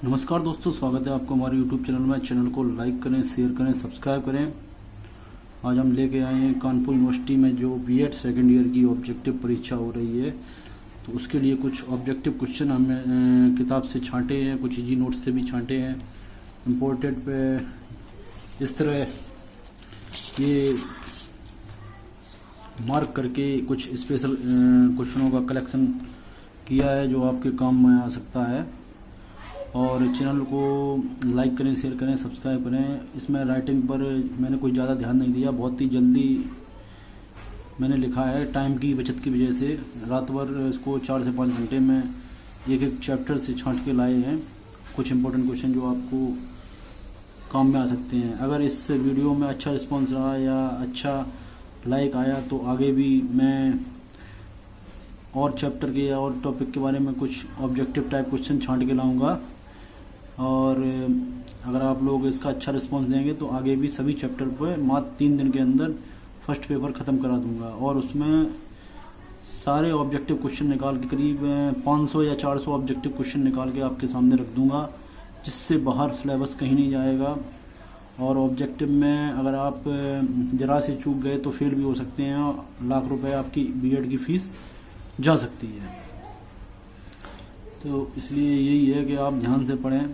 नमस्कार दोस्तों, स्वागत है आपको हमारे YouTube चैनल में। चैनल को लाइक करें, शेयर करें, सब्सक्राइब करें। आज हम लेके आए हैं कानपुर यूनिवर्सिटी में जो बीएड सेकेंड ईयर की ऑब्जेक्टिव परीक्षा हो रही है, तो उसके लिए कुछ ऑब्जेक्टिव क्वेश्चन हमने किताब से छांटे हैं, कुछ इजी नोट्स से भी छांटे हैं। इम्पोर्टेंट पे इस तरह ये मार्क करके कुछ स्पेशल क्वेश्चनों का कलेक्शन किया है जो आपके काम में आ सकता है। और चैनल को लाइक करें, शेयर करें, सब्सक्राइब करें। इसमें राइटिंग पर मैंने कुछ ज़्यादा ध्यान नहीं दिया, बहुत ही जल्दी मैंने लिखा है टाइम की बचत की वजह से। रात भर इसको 4 से 5 घंटे में एक एक चैप्टर से छांट के लाए हैं कुछ इंपॉर्टेंट क्वेश्चन जो आपको काम में आ सकते हैं। अगर इस वीडियो में अच्छा रिस्पॉन्स रहा या अच्छा लाइक आया तो आगे भी मैं और चैप्टर के या और टॉपिक के बारे में कुछ ऑब्जेक्टिव टाइप क्वेश्चन छांट के लाऊंगा। और अगर आप लोग इसका अच्छा रिस्पांस देंगे तो आगे भी सभी चैप्टर पर मात्र 3 दिन के अंदर फर्स्ट पेपर ख़त्म करा दूंगा। और उसमें सारे ऑब्जेक्टिव क्वेश्चन निकाल के करीब 500 या 400 ऑब्जेक्टिव क्वेश्चन निकाल के आपके सामने रख दूंगा, जिससे बाहर सिलेबस कहीं नहीं जाएगा। और ऑब्जेक्टिव में अगर आप ज़रा से चूक गए तो फेल भी हो सकते हैं, लाख रुपए आपकी बीएड की फ़ीस जा सकती है। तो इसलिए यही है कि आप ध्यान से पढ़ें।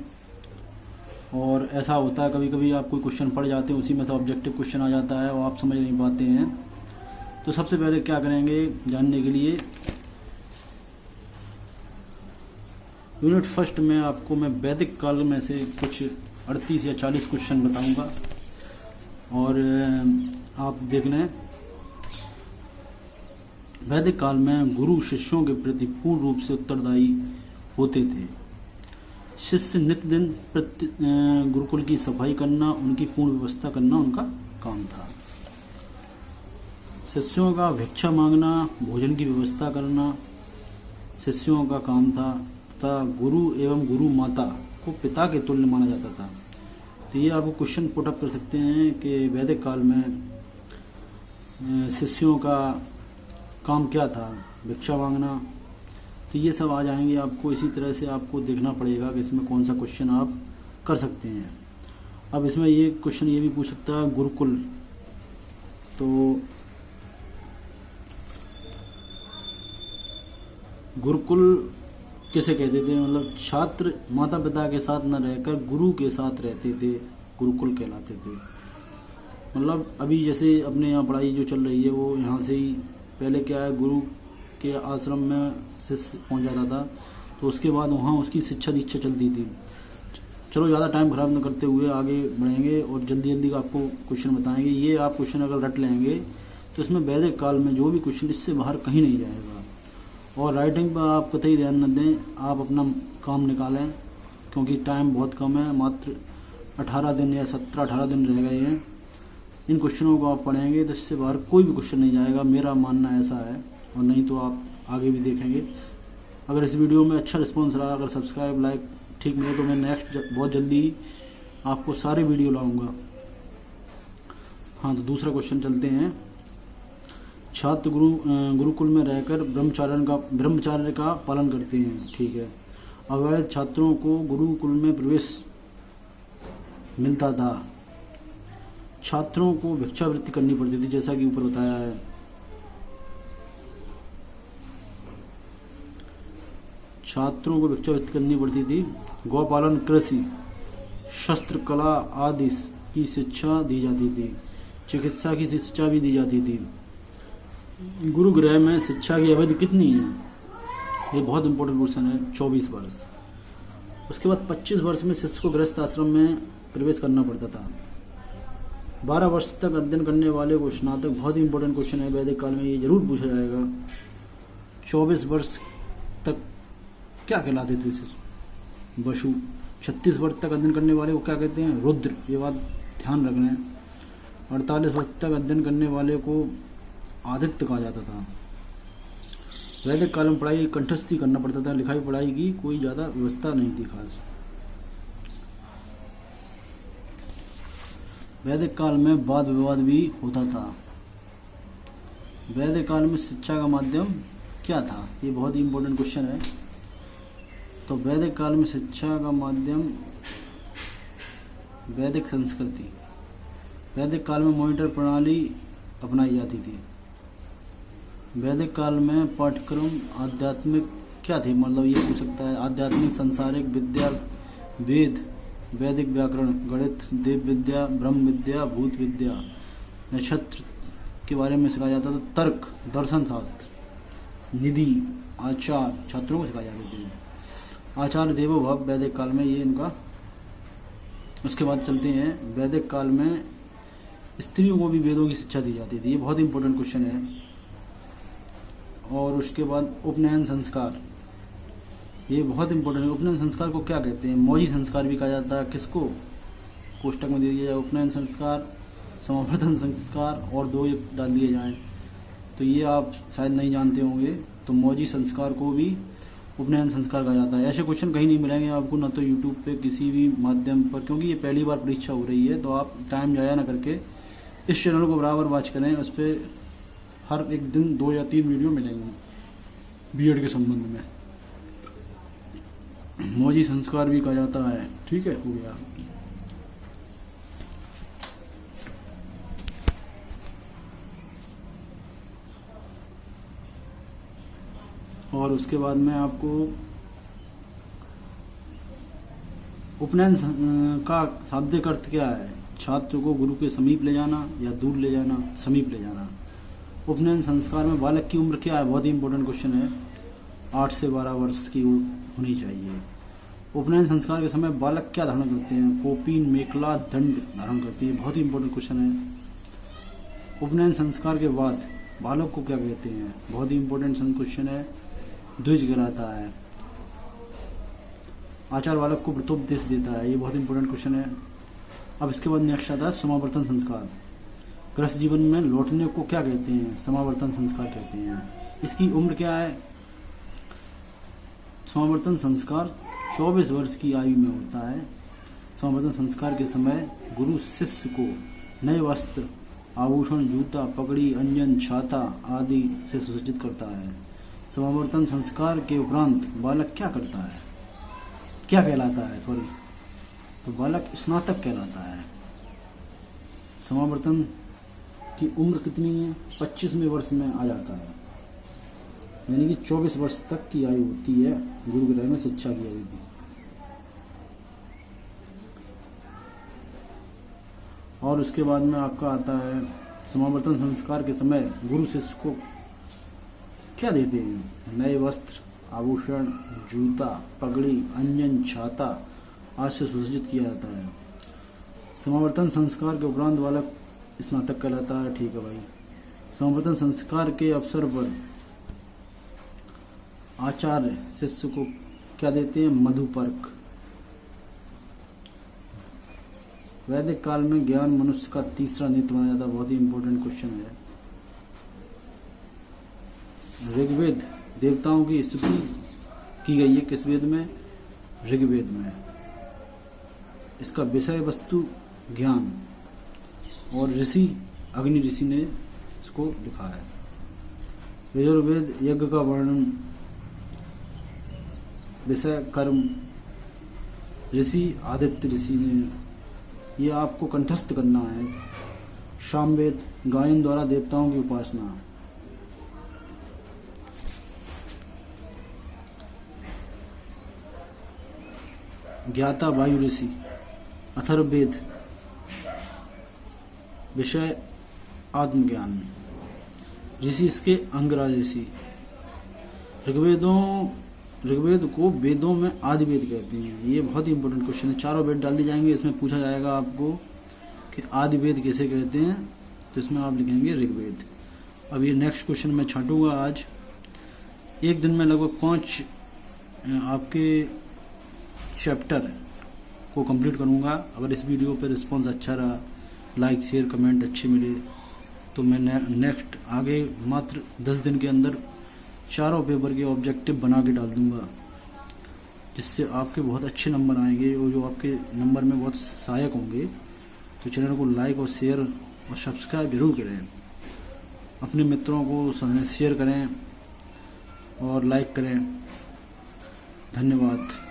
और ऐसा होता है कभी कभी आप कोई क्वेश्चन पढ़ जाते हैं, उसी में से ऑब्जेक्टिव क्वेश्चन आ जाता है और आप समझ नहीं पाते हैं। तो सबसे पहले क्या करेंगे जानने के लिए, यूनिट फर्स्ट में आपको मैं वैदिक काल में से कुछ 38 या 40 क्वेश्चन बताऊंगा और आप देख लें। वैदिक काल में गुरु शिष्यों के प्रति पूर्ण रूप से उत्तरदायी होते थे। शिष्य नित्य दिन गुरुकुल की सफाई करना, उनकी पूर्ण व्यवस्था करना उनका काम था। शिष्यों का भिक्षा मांगना, भोजन की व्यवस्था करना शिष्यों का काम था तथा गुरु एवं गुरु माता को पिता के तुल्य माना जाता था। तो ये आपको क्वेश्चन पुट अप कर सकते हैं कि वैदिक काल में शिष्यों का काम क्या था, भिक्षा मांगना। तो ये सब आ जाएंगे आपको। इसी तरह से आपको देखना पड़ेगा कि इसमें कौन सा क्वेश्चन आप कर सकते हैं। अब इसमें ये क्वेश्चन ये भी पूछ सकता है गुरुकुल, तो गुरुकुल किसे कहते थे, मतलब छात्र माता पिता के साथ न रहकर गुरु के साथ रहते थे, गुरुकुल कहलाते थे। मतलब अभी जैसे अपने यहाँ पढ़ाई जो चल रही है वो यहाँ से ही, पहले क्या है गुरु के आश्रम में शिष्य पहुँच जाता था, तो उसके बाद वहाँ उसकी शिक्षा दीक्षा चलती थी। चलो ज़्यादा टाइम खराब न करते हुए आगे बढ़ेंगे और जल्दी जल्दी आपको क्वेश्चन बताएंगे। ये आप क्वेश्चन अगर रट लेंगे तो इसमें वैदिक काल में जो भी क्वेश्चन इससे बाहर कहीं नहीं जाएगा। और राइटिंग पर आप कतई ध्यान न दें, आप अपना काम निकालें क्योंकि टाइम बहुत कम है, मात्र 18 दिन या 17-18 दिन रह गए हैं। इन क्वेश्चनों को आप पढ़ेंगे तो इससे बाहर कोई भी क्वेश्चन नहीं जाएगा, मेरा मानना ऐसा है। और नहीं तो आप आगे भी देखेंगे। अगर इस वीडियो में अच्छा रिस्पांस रहा, अगर सब्सक्राइब लाइक ठीक मिले तो मैं नेक्स्ट बहुत जल्दी आपको सारे वीडियो लाऊंगा। हाँ, तो दूसरा क्वेश्चन चलते हैं। छात्र गुरुकुल में रहकर ब्रह्मचर्य का पालन करते हैं, ठीक है। अवैध छात्रों को गुरुकुल में प्रवेश मिलता था। छात्रों को भिक्षावृत्ति करनी पड़ती थी, जैसा कि ऊपर बताया है। छात्रों को भिक्षावृत्ति करनी पड़ती थी। गौपालन, कृषि, शस्त्र कला आदि की शिक्षा दी जाती थी। चिकित्सा की शिक्षा भी दी जाती थी। गुरुगृह में शिक्षा की अवधि कितनी है, ये बहुत इंपॉर्टेंट क्वेश्चन है। 24 वर्ष। उसके बाद 25 वर्ष में शिष्य को गृहस्थ आश्रम में प्रवेश करना पड़ता था। 12 वर्ष तक अध्ययन करने वाले को स्नातक, बहुत ही इंपॉर्टेंट क्वेश्चन है, वैदिक काल में ये जरूर पूछा जाएगा। 24 वर्ष तक क्या कहलाते थे वसु। 36 वर्ष तक अध्ययन करने वाले को क्या कहते हैं, रुद्र, ये बात ध्यान रखना है। 48 वर्ष तक अध्ययन करने वाले को आदित्य कहा जाता था। वैदिक काल में पढ़ाई कंठस्थी करना पड़ता था, लिखाई पढ़ाई की कोई ज़्यादा व्यवस्था नहीं थी खास। वैदिक काल में वाद विवाद भी होता था। वैदिक काल में शिक्षा का माध्यम क्या था, ये बहुत ही इंपॉर्टेंट क्वेश्चन है। तो वैदिक काल में शिक्षा का माध्यम वैदिक संस्कृति। वैदिक काल में मॉनिटर प्रणाली अपनाई जाती थी। वैदिक काल में पाठ्यक्रम आध्यात्मिक क्या थे, मतलब ये पूछ सकता है। आध्यात्मिक, सांसारिक विद्या, वेद, वैदिक व्याकरण, गणित, देव विद्या, ब्रह्म विद्या, भूत विद्या, नक्षत्र के बारे में सिखाया जाता था। तर्क, दर्शन शास्त्र, निधि, आचार छात्रों को सिखाया जाते थे। आचार्य देवो भव वैदिक काल में, ये इनका। उसके बाद चलते हैं, वैदिक काल में स्त्रियों को भी वेदों की शिक्षा दी जाती थी। ये बहुत इंपॉर्टेंट क्वेश्चन है। और उसके बाद उपनयन संस्कार, ये बहुत इंपॉर्टेंट है। उपनयन संस्कार को क्या कहते हैं? मौजी संस्कार भी कहा जाता है। किसको कोष्टक में दे दिया जाए? उपनयन संस्कार, समावर्तन संस्कार, और 2 डाल दिए जाएं तो ये आप शायद नहीं जानते होंगे। तो मौजी संस्कार को भी उपनयन संस्कार कहा जाता है। ऐसे क्वेश्चन कहीं नहीं मिलेंगे आपको, ना तो यूट्यूब पे किसी भी माध्यम पर, क्योंकि ये पहली बार परीक्षा हो रही है। तो आप टाइम जाया ना करके इस चैनल को बराबर वॉच करें। उस पर हर एक दिन 2 या 3 वीडियो मिलेंगी बीएड के संबंध में। मौजी संस्कार भी कहा जाता है। ठीक है, हो गया। और उसके बाद में आपको उपनयन का शाब्दिक अर्थ क्या है? छात्र को गुरु के समीप ले जाना या दूर ले जाना, समीप ले जाना। उपनयन संस्कार में बालक की उम्र क्या है? बहुत ही इंपॉर्टेंट क्वेश्चन है। 8 से 12 वर्ष की होनी चाहिए। उपनयन संस्कार के समय बालक क्या धारण करते हैं? कोपीन, मेखला, दंड धारण करते हैं। बहुत ही इंपॉर्टेंट क्वेश्चन है। उपनयन संस्कार के बाद बालक को क्या कहते हैं? बहुत ही इंपॉर्टेंट क्वेश्चन है। द्विज कहलाता है। आचार बालक को व्रतोपदेश देता है। ये बहुत इंपॉर्टेंट क्वेश्चन है। अब इसके बाद नेक्स्ट आता है समावर्तन संस्कार। गृहस्थ जीवन में लौटने को क्या कहते हैं? समावर्तन संस्कार कहते हैं। इसकी उम्र क्या है? समावर्तन संस्कार 24 वर्ष की आयु में होता है। समावर्तन संस्कार के समय गुरु शिष्य को नए वस्त्र, आभूषण, जूता, पगड़ी, अंजन, छाता आदि से सुसज्जित करता है। समावर्तन संस्कार के उपरांत बालक क्या करता है? क्या कहलाता है? सॉरी, तो बालक स्नातक कहलाता है। समावर्तन की उम्र कितनी है? 25वें वर्ष में आ जाता है, यानी कि 24 वर्ष तक की आयु होती है गुरुगृह में शिक्षा की आयु की। और उसके बाद में आपका आता है समावर्तन संस्कार के समय गुरु शिष्य को क्या देते हैं? नए वस्त्र, आभूषण, जूता, पगड़ी, अंजन, छाता आदि से सुसज्जित किया जाता है। समावर्तन संस्कार के उपरांत बालक स्नातक कहलाता है। ठीक है भाई। समावर्तन संस्कार के अवसर पर आचार्य शिष्य को क्या देते हैं? मधुपर्क। वैदिक काल में ज्ञान मनुष्य का तीसरा नेत्र माना जाता है। बहुत ही इंपॉर्टेंट क्वेश्चन है। ऋग्वेद देवताओं की स्तुति की गई है। किस वेद में? ऋग्वेद में। इसका विषय वस्तु ज्ञान, और ऋषि अग्नि ऋषि ने इसको लिखा है। यजुर्वेद यज्ञ का वर्णन, विषय कर्म, ऋषि आदित्य ऋषि ने, ये आपको कंठस्थ करना है। सामवेद गायन द्वारा देवताओं की उपासना। ज्ञाता वायु ऋषि। अथर्ववेद विषय आत्मज्ञान, ऋषि इसके अंगराज ऋषि। ऋग्वेद को वेदों में आदि वेद कहते हैं। ये बहुत ही इंपॉर्टेंट क्वेश्चन है। 4 वेद डाल दिए जाएंगे। इसमें पूछा जाएगा आपको कि आदि वेद कैसे कहते हैं, तो इसमें आप लिखेंगे ऋग्वेद। अब ये नेक्स्ट क्वेश्चन मैं छांटूंगा आज। एक दिन में लगभग 5 आपके चैप्टर को कंप्लीट करूंगा। अगर इस वीडियो पर रिस्पॉन्स अच्छा रहा, लाइक शेयर कमेंट अच्छे मिले, तो मैं नेक्स्ट आगे मात्र 10 दिन के अंदर 4 पेपर के ऑब्जेक्टिव बना के डाल दूंगा, जिससे आपके बहुत अच्छे नंबर आएंगे और जो आपके नंबर में बहुत सहायक होंगे। तो चैनल को लाइक और शेयर और सब्सक्राइब जरूर करें। अपने मित्रों को शेयर करें और लाइक करें। धन्यवाद।